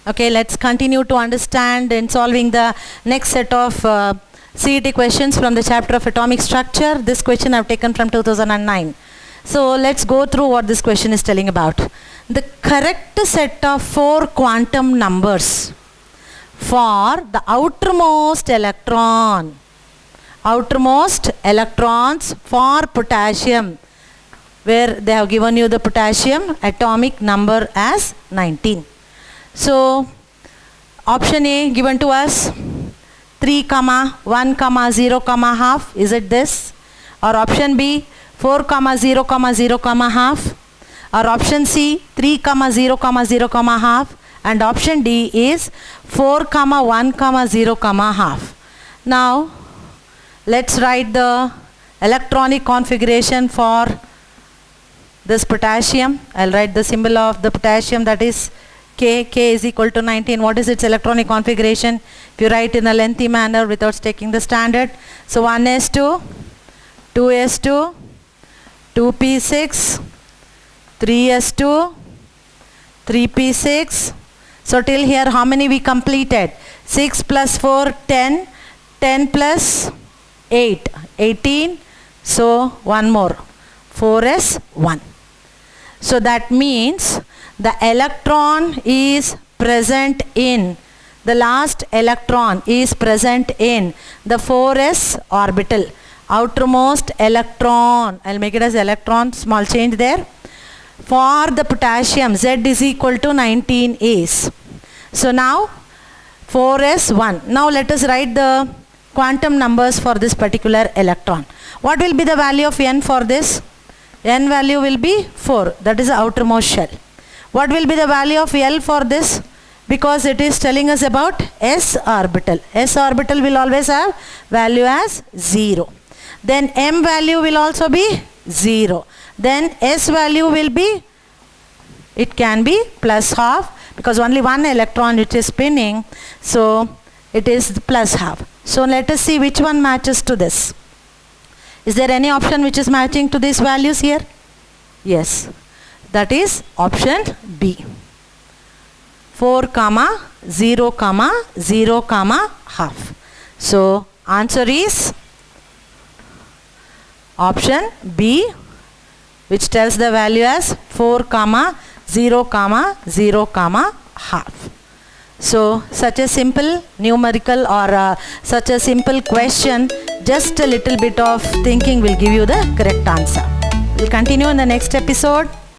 Okay, let's continue to understand in solving the next set of CET questions from the chapter of atomic structure. This question I've taken from 2009. So let's go through what this question is telling about. The correct set of 4 quantum numbers for the outermost electrons for potassium, where they have given you the potassium atomic number as 19. So option A given to us 3, 1, 0, half. Is it this? Or option B 4, 0, 0, half. Or option C 3, 0, 0, half. And option D is 4, 1, 0, half. Now let's write the electronic configuration for this potassium. I'll write the symbol of the potassium, that is K. K is equal to 19. What is its electronic configuration? If you write in a lengthy manner without taking the standard. So 1s2, 2s2, 2p6, 3s2, 3p6. So till here how many we completed? 6 plus 4, 10. 10 plus 8, 18. So one more, 4s1. So that means the electron is present in, the last electron is present in the 4s orbital, outermost electron. I'll make it as electron, small change there. For the potassium, Z is equal to 19 is. So now 4s1. Now let us write the quantum numbers for this particular electron. What will be the value of n for this? N value will be 4, that is the outermost shell. What will be the value of L for this? Because it is telling us about s orbital. S orbital will always have value as 0. Then m value will also be 0. Then s value will be, it can be plus half, because only one electron which is spinning, so it is plus half. So let us see which one matches to this. Is there any option which is matching to these values here? Yes, that is option B. 4, 0, 0, half. So answer is option B, which tells the value as 4, 0, 0, half. So such a simple numerical or such a simple question, just a little bit of thinking will give you the correct answer. We'll continue in the next episode.